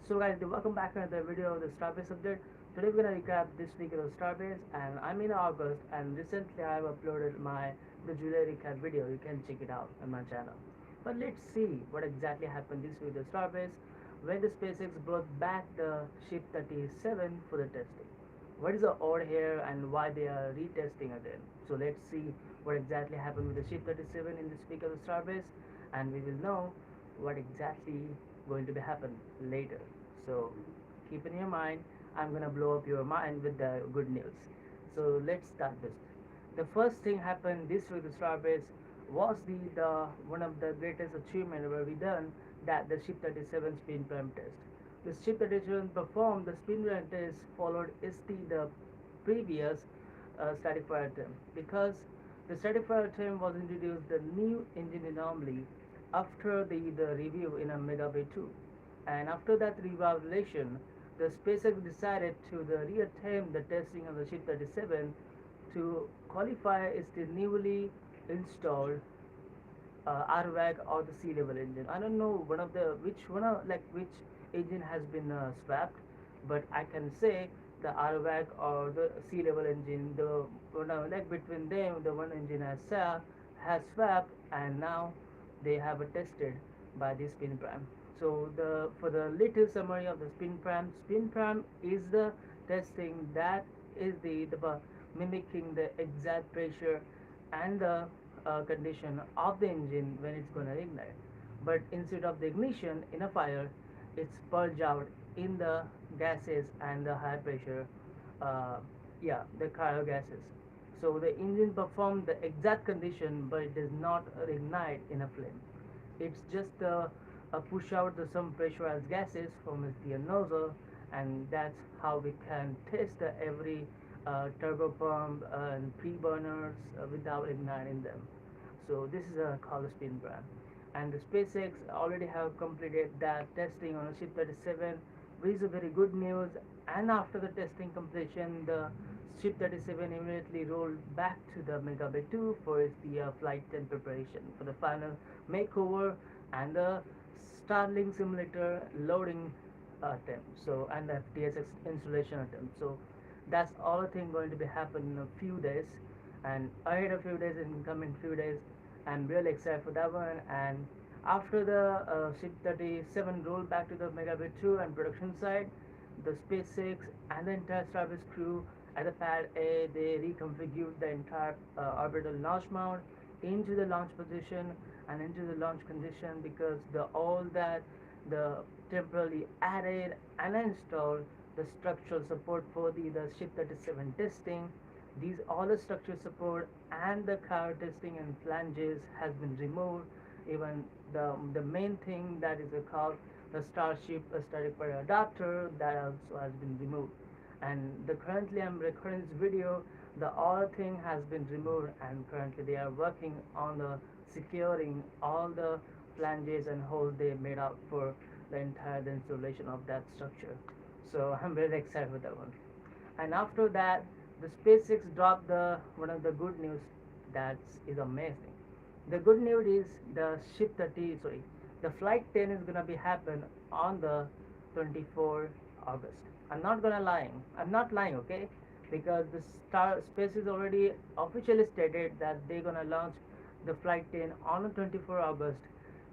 So guys, welcome back to another video of the Starbase update. Today we're gonna recap this week of the Starbase, and I'm in August, and recently I have uploaded the July recap video. You can check it out on my channel. But let's see what exactly happened this week with the Starbase when the SpaceX brought back the Ship 37 for the testing. What is the odd here and why they are retesting again? So let's see what exactly happened with the Ship 37 in this week of the Starbase, and we will know what exactly going to be happen later. So keep in your mind, I'm gonna blow up your mind with the good news. So let's start this. The first thing happened this week with Starbase was the one of the greatest achievement where we done that the Ship 37 spin prime test. The Ship 37 performed the spin prime test followed the previous static fire attempt because the static fire attempt was introduced the new engine anomaly after the review in a Megabay 2, and after that reevaluation, the SpaceX decided to reattempt the testing of the Ship 37 to qualify as the newly installed RVAC or the sea level engine. I don't know one of the which one of like which engine has been swapped, but I can say the RVAC or the sea level engine, the one like between them, the one engine has swapped, and now they have tested by the spin prime. So the for the little summary of the spin prime is the testing that is the mimicking the exact pressure and the condition of the engine when it's gonna ignite. But instead of the ignition in a fire, it's purged out in the gases and the high pressure, uh, yeah, the cryo gases. So the engine performs the exact condition, but it does not ignite in a flame. It's just push out some pressurized gases from the nozzle, and that's how we can test every turbo pump and pre-burners without igniting them. So this is a called spin brand, and the SpaceX already have completed that testing on a Ship 37, which is a very good news. And after the testing completion, the Ship 37 immediately rolled back to the Megabay 2 for the flight 10 preparation for the final makeover and the Starlink simulator loading attempt. So and the FTSX installation attempt. So that's all the thing going to be happen in a few days, and ahead a few days in coming few days. I'm really excited for that one. And after the Ship 37 rolled back to the Megabit 2 and production side, the SpaceX and the entire Starbase crew at the pad A, they reconfigured the entire orbital launch mount into the launch position and into the launch condition, because the all that the temporarily added and installed the structural support for the Ship 37 testing. These all the structural support and the car testing and flanges has been removed. Even the main thing that is called the Starship static fire adapter, that also has been removed. And the currently I'm recording this video, the all thing has been removed, and currently they are working on the securing all the flanges and holes they made out for the entire installation of that structure. So I'm very excited with that one. And after that, the SpaceX dropped the one of the good news that is amazing. The good news is the ship 30, sorry, the flight 10 is gonna be happen on the 24 August. I'm not gonna lying. I'm not lying, okay? Because the Space is already officially stated that they're gonna launch the flight 10 on the 24 August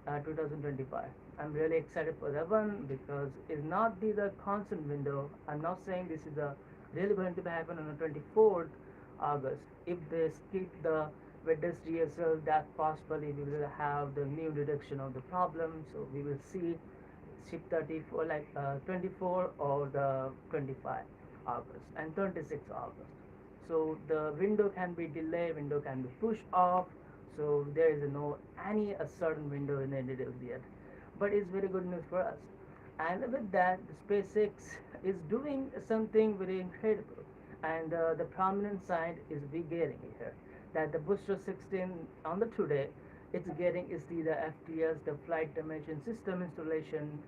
2025. I'm really excited for that one because it's not the constant window. I'm not saying this is a really going to be happen on the 24th August. If they skip the witness rehearsal, that possibly we will have the new detection of the problem. So we will see ship 34 like 24 or the 25 August and 26 August. So the window can be delayed, window can be pushed off. So there is no any a certain window in the details yet, but it's very good news for us. And with that, the SpaceX is doing something very incredible, and the prominent side is we getting here that the booster 16 on the today it's getting is the FTS, the flight dimension system installation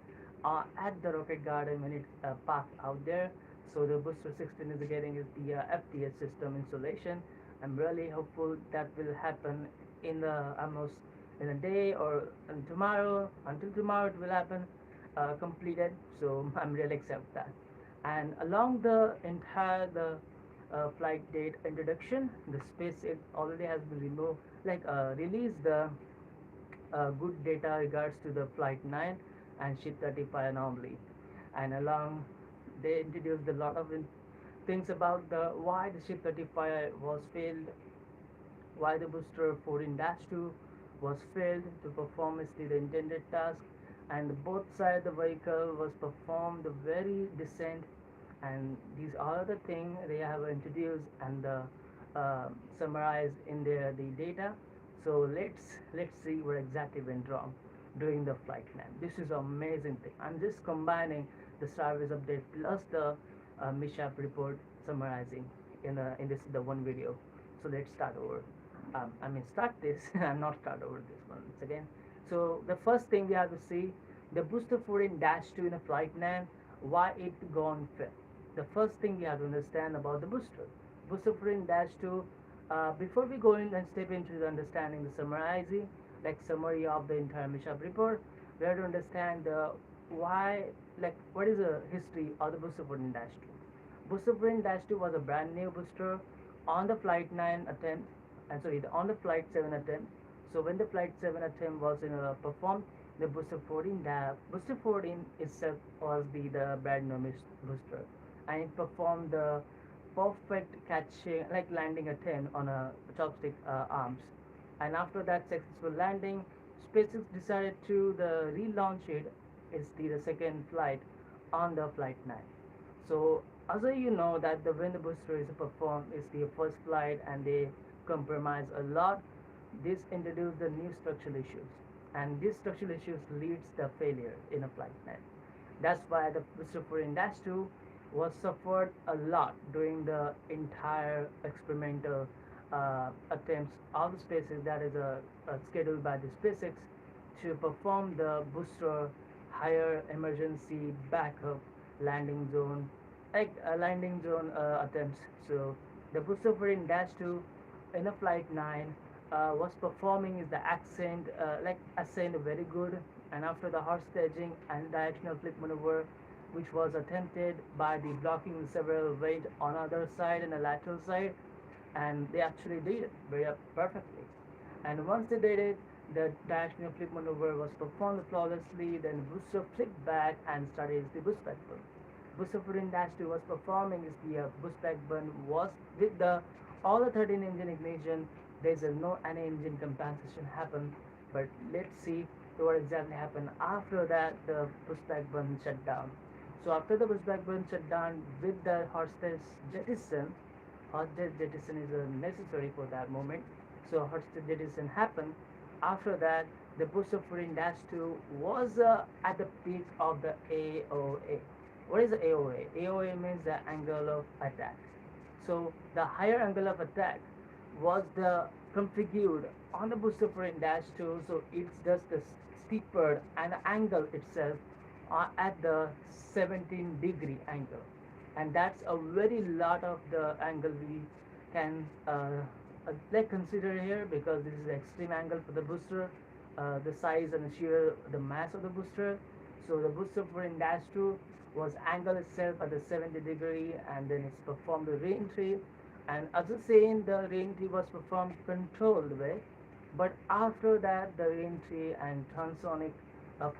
at the rocket garden when it's parked out there. So the booster 16 is getting is the FTS system installation. I'm really hopeful that will happen in the almost in a day or tomorrow. Until tomorrow it will happen, completed, so I'm really accept that. And along the entire the flight date introduction, the SpaceX already has been released the good data regards to the flight 9 and ship 35 anomaly, and along they introduced a lot of things about the why the ship 35 was failed, why the booster 14-2 was failed to perform its the intended task, and both sides the vehicle was performed very decent, and these are the things they have introduced and summarized in their the data. So let's see what exactly went wrong during the flight plan. This is amazing thing. I'm just combining the service update plus the mishap report summarizing in this the one video. So let's start over. Start this. I'm not start over this once again. So the first thing we have to see the booster 14-2 in a flight 9, why it gone fail. The first thing we have to understand about the booster 14-2. Before we go in and step into the understanding the summarizing, like summary of the entire mishap report, we have to understand why, like what is the history of the booster 14-2. Booster 14-2 was a brand new booster on the flight 9 attempt, and sorry, on the flight 7 attempt. So when the flight 7 attempt was performed, the booster 14 booster 14 itself was the brand new booster, and it performed the perfect catching like landing attempt on a chopstick arms, and after that successful landing, SpaceX decided to the relaunch it. It's the second flight on the flight 9. So also you know that the when the booster is performed is the first flight and they compromise a lot. This introduced the new structural issues, and these structural issues leads the failure in a flight 9. That's why the booster 14-2 was suffered a lot during the entire experimental attempts of the SpaceX that is scheduled by the SpaceX to perform the booster higher emergency backup landing zone landing zone attempts. So the booster 14-2 in a flight 9 was performing is the ascent very good, and after the hot staging and directional flip maneuver which was attempted by the blocking several weight on other side and the lateral side, and they actually did it very perfectly. And once they did it, the directional flip maneuver was performed flawlessly. Then booster flipped back and started the boost back burn. Booster 14-2 was performing is the boost back burn was with the all the 13 engine ignition. There's no any engine compensation happened, but let's see what exactly happened after that the boost back burn shut down. So after the boost back burn shut down with the hot stage jettison, hot stage jettison is necessary for that moment. So hot stage jettison happened. After that, the booster 14-2 was at the peak of the AOA. What is the AOA? AOA means the angle of attack. So the higher angle of attack was the configured on the booster 14-2, so it's just the steeper and the angle itself at the 17-degree angle, and that's a very lot of the angle we can consider here, because this is the extreme angle for the booster, the size and the sheer the mass of the booster. So the booster 14-2 was angle itself at the 70 degree, and then it's performed the re-entry, and as I saying the re-entry was performed controlled way, but after that the re-entry and transonic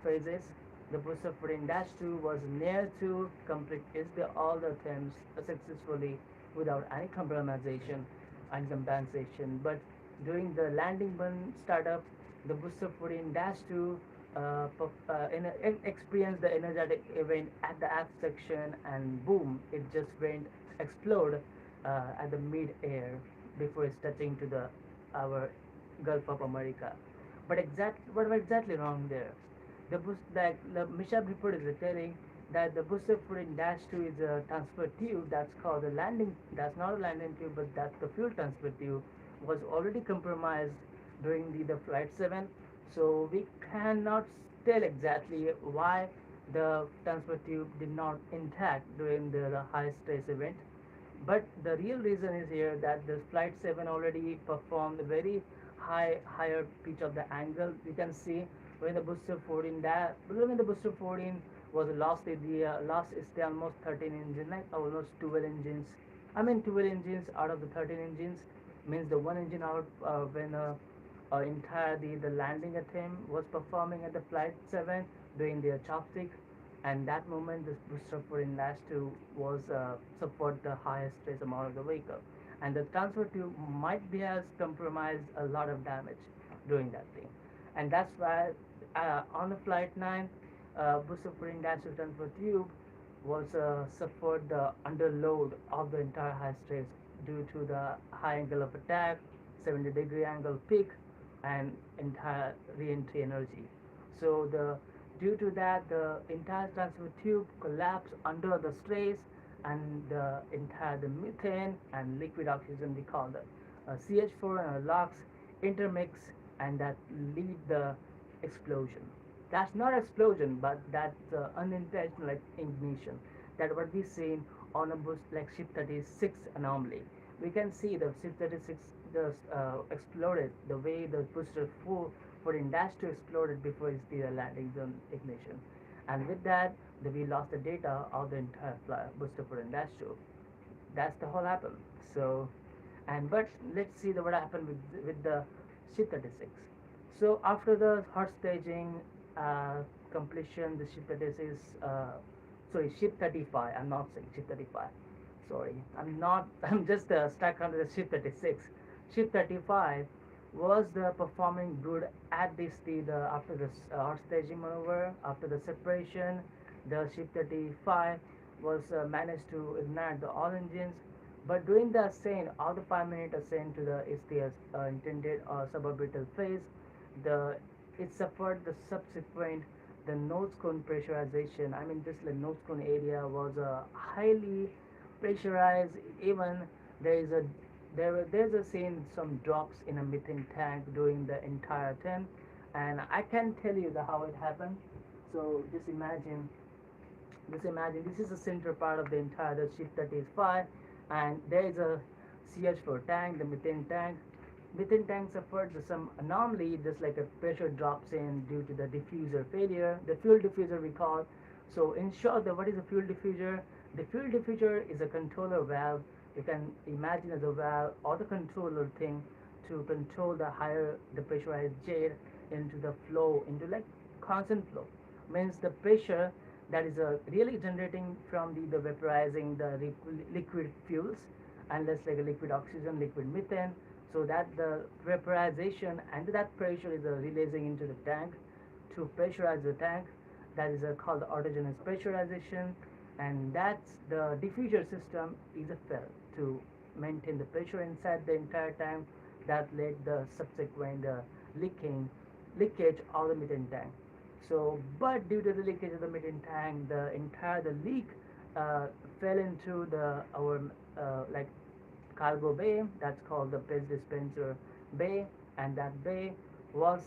phases, the booster 14-2 was near to complete all the attempts successfully without any compromisation and compensation. But during the landing burn startup, the booster 14-2 experienced the energetic event at the aft section, and boom, it just went explode at the mid-air before it's touching to the our Gulf of America. But what was exactly wrong there? The mishap report is telling that the booster 14-2 is a transfer tube that's called the landing. That's not a landing tube, but that's the fuel transfer tube was already compromised during the flight 7. So we cannot tell exactly why the transfer tube did not intact during the high stress event. But the real reason is here that the flight 7 already performed very higher pitch of the angle. You can see when the booster 14 when the booster 14 was lost in the lost is the almost 13 engine, like almost 12 engines. I mean 12 engines out of the 13 engines means the one engine out when entire the landing attempt was performing at the flight 7 doing their chopstick, and that moment this booster for in dash 2 was support the highest stress amount of the vehicle, and the transfer tube might be has compromised a lot of damage doing that thing, and that's why on the flight 9 booster for in dash 2 transfer tube was suffered the underload of the entire high stress due to the high angle of attack, 70-degree angle peak, and entire re-entry energy. So the due to that the entire transfer tube collapsed under the stress, and the entire the methane and liquid oxygen we call the CH4 and LOX intermix, and that lead the explosion. That's not explosion, but that's unintentional like ignition. That what we seen on a boost like ship 36 anomaly. We can see the ship 36 just exploded the way the booster 4 for in dash 2 exploded before its the landing zone ignition, and with that we lost the data of the entire booster for in dash 2. That's the whole happen. So, and but let's see the what happened with the ship 36. So after the hot staging uh, completion, the ship 36 sorry ship 35, I'm not saying ship 35, sorry, I'm not I'm just stuck under the ship 36. Ship 35 was the performing good at this the after the hot staging maneuver. After the separation, the ship 35 was managed to ignite the all engines, but during the ascent, all the 5 minute ascent to the STS intended suborbital phase, the it suffered the subsequent the nose cone pressurization. I mean, this like nose cone area was highly pressurized. Even there is a there's a seen some drops in a methane tank during the entire attempt, and I can tell you the how it happened. So just imagine this is the central part of the entire the ship that is fire, and there is a CH4 tank, the methane tank. Methane tank suffered some anomaly, just like a pressure drops in due to the diffuser failure, the fuel diffuser we call. So in short, what is a fuel diffuser? The fuel diffuser is a controller valve. You can imagine as a valve or the controller thing to control the higher the pressurized jet into the flow, into like constant flow. Means the pressure that is really generating from the vaporizing the liquid fuels, and less like a liquid oxygen, liquid methane, so that the vaporization and that pressure is releasing into the tank to pressurize the tank. That is called autogenous pressurization, and that's the diffuser system is a fail to maintain the pressure inside the entire tank. That led the subsequent leakage of the methane tank. So, but due to the leakage of the methane tank, the leak uh, fell into the our like cargo bay. That's called the pest dispenser bay, and that bay was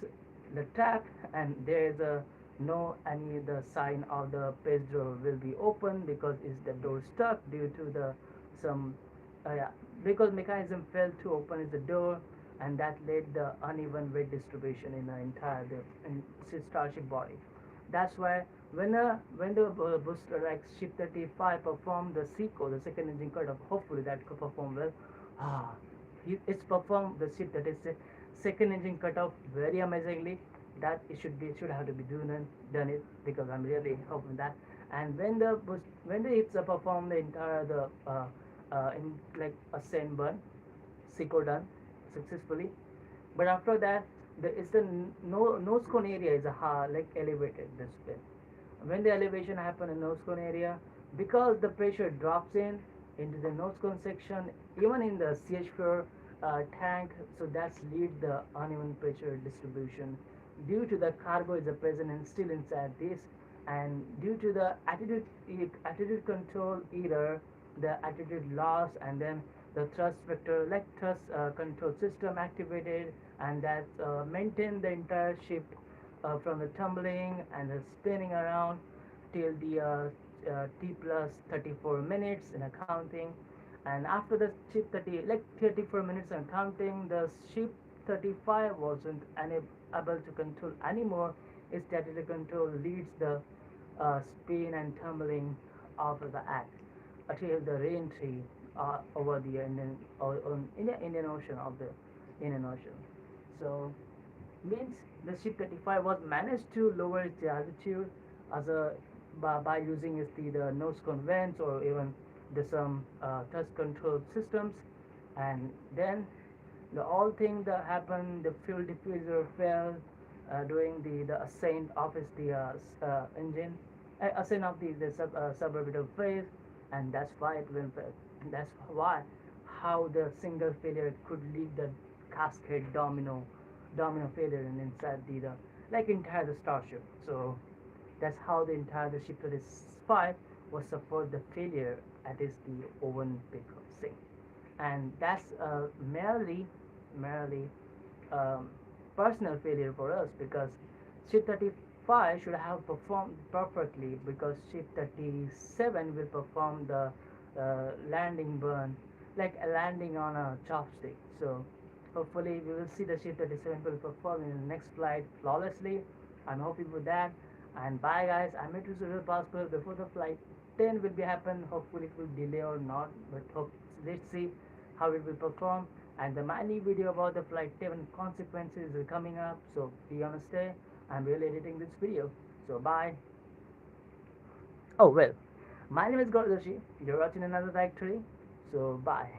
the trap, and there is a no any the sign of the pest door will be open because is the door stuck due to the some yeah, because mechanism failed to open the door, and that led the uneven weight distribution in the entire in starship body. That's why when the booster like ship 35 performed the SECO, the second engine cut off, hopefully that could perform well. Ah, it's performed the ship that is second engine cut off very amazingly. That it should have to be done it, because I'm really hoping that. And when the hits perform the entire the in like ascent burn, SECO done successfully. But after that, the no nose cone area is like elevated this way. When the elevation happen in nose cone area, because the pressure drops in into the nose cone section, even in the CH4 tank, so that's lead the uneven pressure distribution due to the cargo is present and still inside this, and due to the attitude control error, the attitude loss, and then the thrust vector like thrust control system activated, and that maintain the entire ship from the tumbling and the spinning around till the T plus 34 minutes in accounting. And after the ship 34 minutes and counting, the ship 35 wasn't able to control anymore. Its stability control leads the spin and tumbling of the act until the re-entry over the Indian Ocean of the Indian Ocean. So means the ship 35 was managed to lower its altitude as a by using the nose cone vents or even the some touch control systems, and then the all thing that happened, the fuel diffuser fell during the ascent of engine, ascent of the suborbital phase, and that's why it went. That's why how the single failure could lead the cascade domino failure in inside the like entire the starship. So that's how the entire the ship 35 was suffered the failure at is the oven pick sink, and that's merely um, personal failure for us because ship 35 should have performed perfectly because ship 37 will perform the landing burn like a landing on a chopstick. So hopefully we will see the ship 37 will perform in the next flight flawlessly. I'm hoping for that. And bye guys, I made it real possible before the flight 10 will be happen. Hopefully it will delay or not, but let's see how it will perform. And the my new video about the flight 10 consequences is coming up, so be on a stay. I'm really editing this video, so bye. Oh well, my name is Gordoshi. You're watching another factory, so bye.